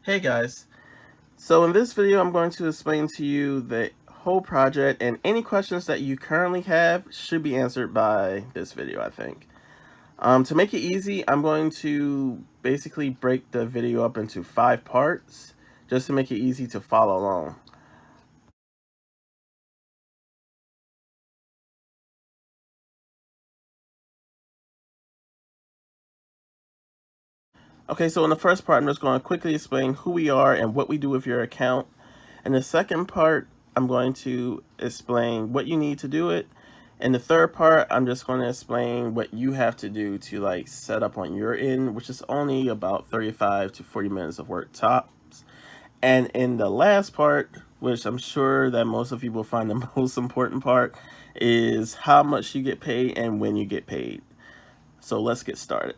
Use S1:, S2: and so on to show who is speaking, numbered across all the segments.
S1: Hey guys, so in this video I'm going to explain to you the whole project, and any questions that you currently have should be answered by this video, I think. To make it easy, I'm going to basically break the video up into 5 parts just to make it easy to follow along. Okay, so in the first part I'm just going to quickly explain who we are and what we do with your account. In the second part, I'm going to explain what you need to do it. In the third part, I'm just going to explain what you have to do to set up on your end, which is only about 35 to 40 minutes of work tops. And in the last part, which I'm sure that most of you will find the most important part, is how much you get paid and when you get paid. So let's get started.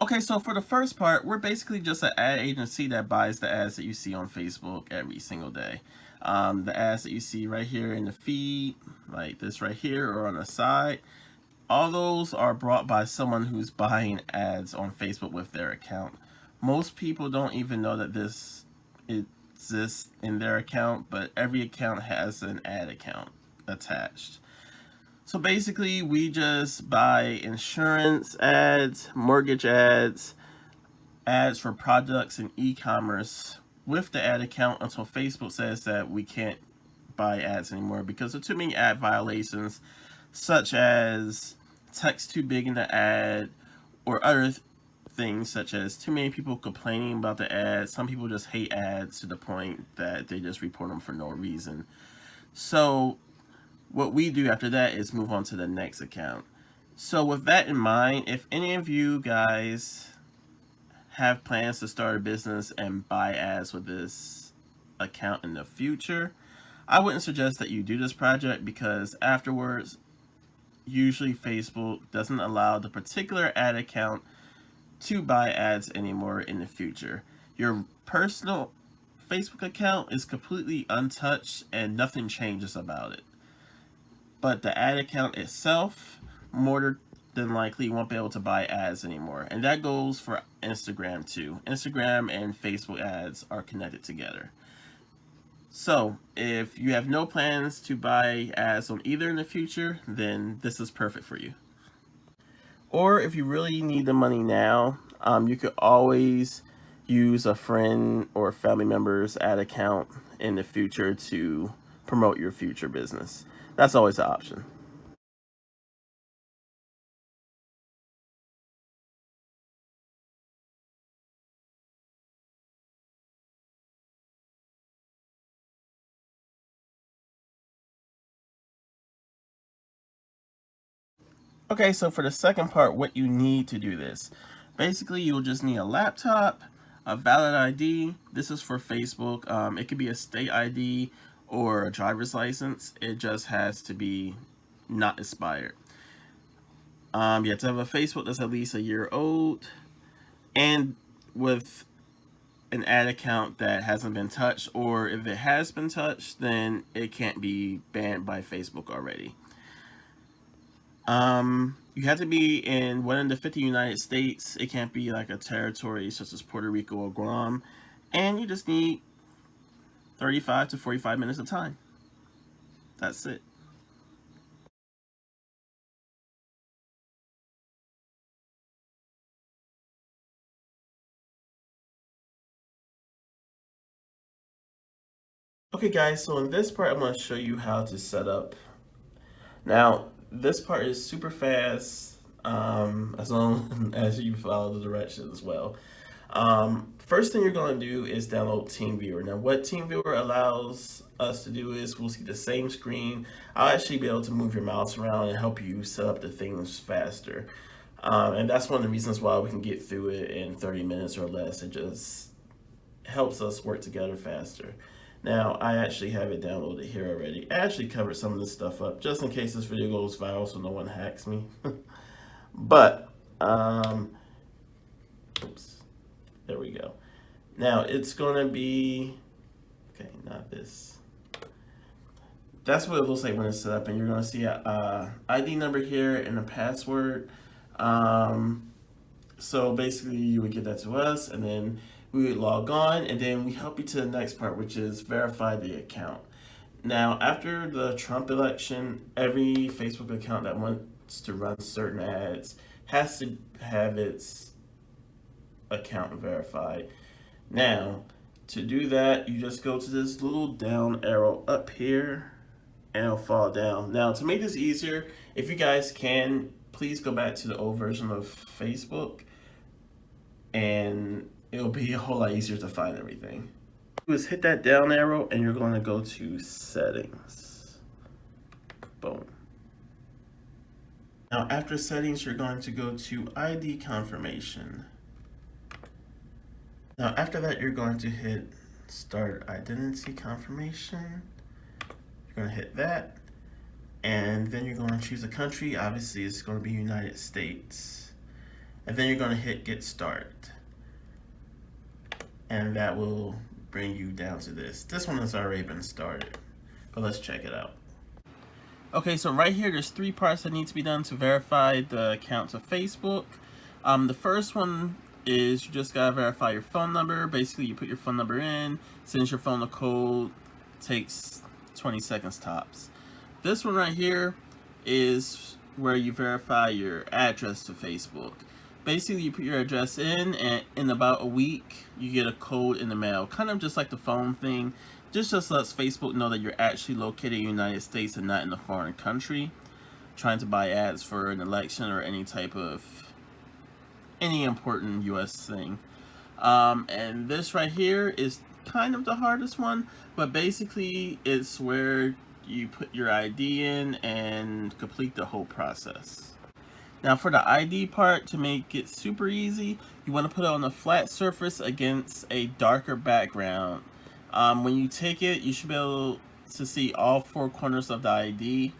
S1: Okay, so for the first part, we're basically just an ad agency that buys the ads that you see on Facebook every single day. The ads that you see right here in the feed, like this right here or on the side, all those are brought by someone who's buying ads on Facebook with their account. Most people don't even know that this exists in their account, but every account has an ad account attached. So basically, we just buy insurance ads, mortgage ads, ads for products and e-commerce with the ad account until Facebook says that we can't buy ads anymore because of too many ad violations, such as text too big in the ad or other things such as too many people complaining about the ads. Some people just hate ads to the point that they just report them for no reason. So what we do after that is move on to the next account. So with that in mind, if any of you guys have plans to start a business and buy ads with this account in the future, I wouldn't suggest that you do this project because afterwards, usually Facebook doesn't allow the particular ad account to buy ads anymore in the future. Your personal Facebook account is completely untouched and nothing changes about it. But the ad account itself, more than likely, won't be able to buy ads anymore. And that goes for Instagram too. Instagram and Facebook ads are connected together. So if you have no plans to buy ads on either in the future, then this is perfect for you. Or if you really need the money now, you could always use a friend or family member's ad account in the future to promote your future business. That's always an option. Okay, so for the second part, what you need to do this. Basically, you'll just need a laptop, a valid ID. This is for Facebook. It could be a state ID or a driver's license. It just has to be not expired. You have to have a Facebook that's at least a year old and with an ad account that hasn't been touched, or if it has been touched, then it can't be banned by Facebook already. You have to be in one of the 50 United States. It can't be like a territory such as Puerto Rico or Guam. And you just need 35 to 45 minutes of time. That's it. Okay guys, so in this part I'm going to show you how to set up. Now, this part is super fast, as long as you follow the directions as well. First thing you're going to do is download TeamViewer. Now, what TeamViewer allows us to do is we'll see the same screen. I'll actually be able to move your mouse around and help you set up the things faster. And that's one of the reasons why we can get through it in 30 minutes or less. It just helps us work together faster. Now, I actually have it downloaded here already. I actually covered some of this stuff up just in case this video goes viral so no one hacks me. But, oops, there we go. Now, it's going to be, okay, not this. That's what it looks like when it's set up, and you're going to see a ID number here and a password. So basically, you would get that to us, and then We would log on, and then we help you to the next part, which is verify the account. Now, after the Trump election, every Facebook account that wants to run certain ads has to have its account verified. Now, to do that, you just go to this little down arrow up here and it'll fall down. Now, to make this easier, if you guys can, please go back to the old version of Facebook and it'll be a whole lot easier to find everything. Is hit that down arrow and you're going to go to settings. Boom. Now, after settings, you're going to go to ID confirmation. Now, after that, you're going to hit start identity confirmation. You're going to hit that, and then you're going to choose a country. Obviously, it's going to be United States. And then you're going to hit get started. And that will bring you down to this. This one has already been started, but let's check it out. Okay, so right here, there's 3 parts that need to be done to verify the account of Facebook. The first one is you just gotta verify your phone number. Basically, you put your phone number in, sends your phone a code, takes 20 seconds tops. This one right here is where you verify your address to Facebook. Basically, you put your address in, and in about a week, you get a code in the mail. Kind of just like the phone thing. Just lets Facebook know that you're actually located in the United States and not in a foreign country, trying to buy ads for an election or any important U.S. thing. And this right here is kind of the hardest one, but basically it's where you put your ID in and complete the whole process. Now, for the ID part, to make it super easy, you want to put it on a flat surface against a darker background. When you take it, you should be able to see all 4 corners of the ID,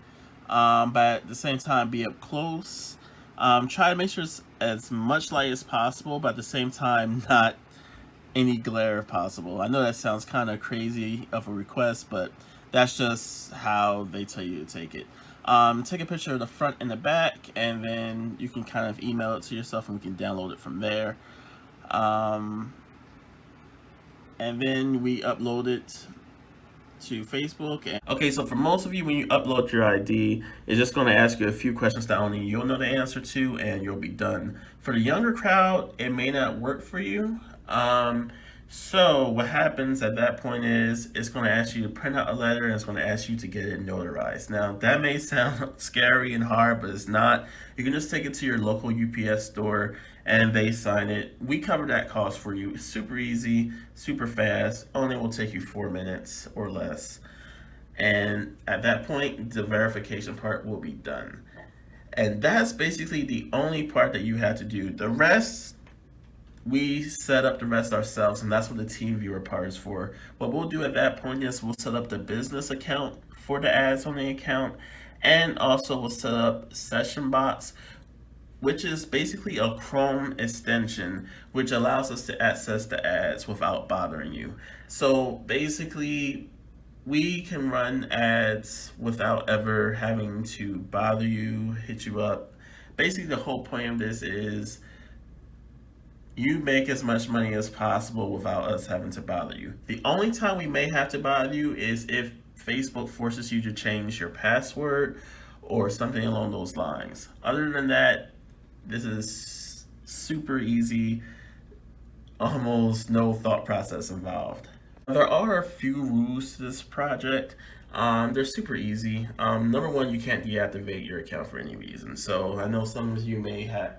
S1: but at the same time be up close. Try to make sure it's as much light as possible, but at the same time not any glare if possible. I know that sounds kind of crazy of a request, but that's just how they tell you to take it. Take a picture of the front and the back, and then you can kind of email it to yourself and we can download it from there. And then we upload it to Facebook. Okay, so for most of you, when you upload your ID, it's just going to ask you a few questions that only you'll know the answer to, and you'll be done. For the younger crowd, it may not work for you. So what happens at that point is it's going to ask you to print out a letter and it's going to ask you to get it notarized. Now, that may sound scary and hard, but it's not. You can just take it to your local UPS store and they sign it. We cover that cost for you. It's super easy, super fast. Only will take you 4 minutes or less. And at that point, the verification part will be done. And that's basically the only part that you have to do. The rest, we set up the rest ourselves, and that's what the team viewer part is for. What we'll do at that point is we'll set up the business account for the ads on the account, and also we'll set up session bots, which is basically a Chrome extension which allows us to access the ads without bothering you. So basically, we can run ads without ever having to bother you, hit you up. Basically, the whole point of this is you make as much money as possible without us having to bother you. The only time we may have to bother you is if Facebook forces you to change your password or something along those lines. Other than that, this is super easy, almost no thought process involved. There are a few rules to this project. They're super easy. Number one, you can't deactivate your account for any reason. So I know some of you may have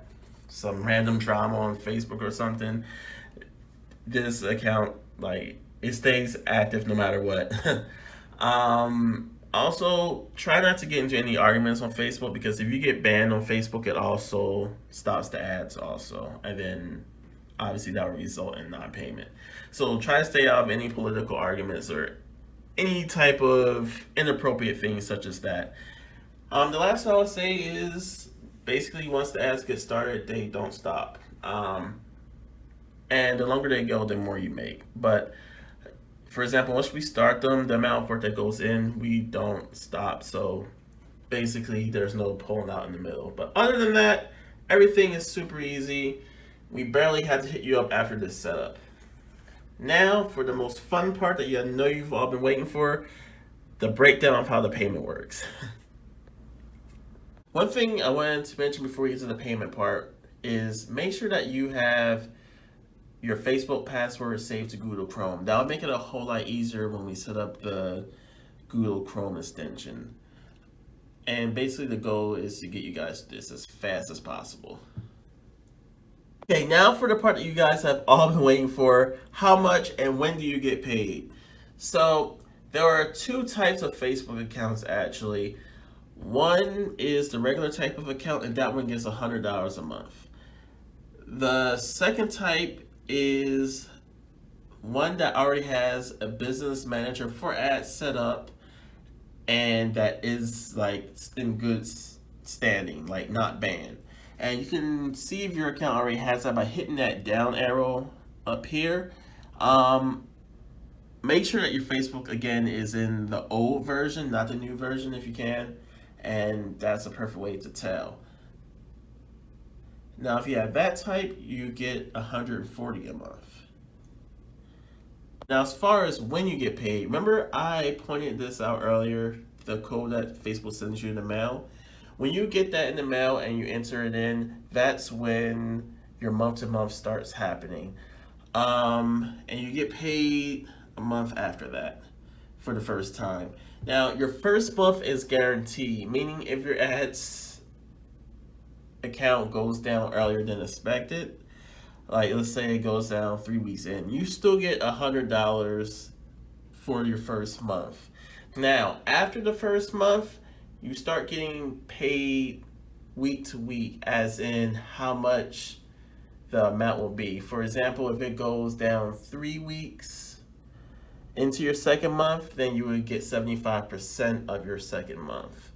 S1: some random drama on Facebook or something. This account, it stays active no matter what. Also, try not to get into any arguments on Facebook, because if you get banned on Facebook, it also stops the ads also. And then obviously that will result in non-payment. So try to stay out of any political arguments or any type of inappropriate things such as that. The last thing I would say is basically once the ads get started, they don't stop. And the longer they go, the more you make. But for example, once we start them, the amount of work that goes in, we don't stop. So basically there's no pulling out in the middle. But other than that, everything is super easy. We barely had to hit you up after this setup. Now for the most fun part that you know you've all been waiting for, the breakdown of how the payment works. One thing I wanted to mention before we get to the payment part is make sure that you have your Facebook password saved to Google Chrome. That'll make it a whole lot easier when we set up the Google Chrome extension. And basically the goal is to get you guys this as fast as possible. Okay, now for the part that you guys have all been waiting for, how much and when do you get paid? So there are two types of Facebook accounts actually. One is the regular type of account, and that one gets $100 a month. The second type is one that already has a business manager for ads set up and that is like in good standing, like not banned. And you can see if your account already has that by hitting that down arrow up here. Make sure that your Facebook again is in the old version, not the new version if you can, and that's a perfect way to tell. Now if you have that type, you get $140 a month. Now as far as when you get paid, remember I pointed this out earlier, the code that Facebook sends you in the mail? When you get that in the mail and you enter it in, that's when your month to month starts happening. And you get paid a month after that for the first time. Now your first month is guaranteed, meaning if your ads account goes down earlier than expected, like let's say it goes down 3 weeks in, you still get $100 for your first month. Now after the first month, you start getting paid week to week, as in how much the amount will be. For example, if it goes down 3 weeks into your second month, then you would get 75% of your second month.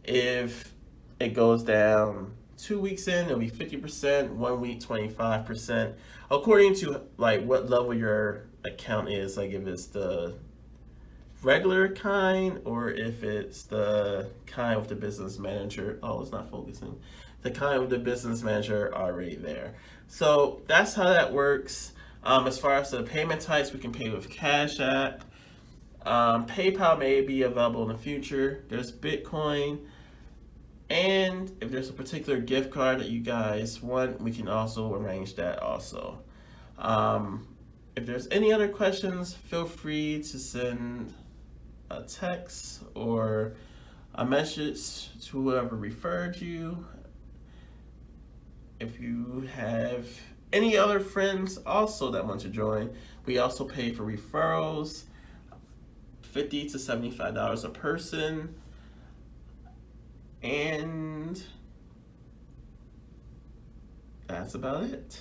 S1: If it goes down 2 weeks in, it'll be 50%, 1 week 25%, according to like what level your account is, like if it's the regular kind or if it's the kind with the business manager. Oh, it's not focusing. The kind with the business manager already there. So that's how that works. As far as the payment types, we can pay with Cash App. PayPal may be available in the future. There's Bitcoin. And if there's a particular gift card that you guys want, we can also arrange that also. If there's any other questions, feel free to send a text or a message to whoever referred you. If you have any other friends also that want to join, we also pay for referrals, $50 to $75 a person. And that's about it.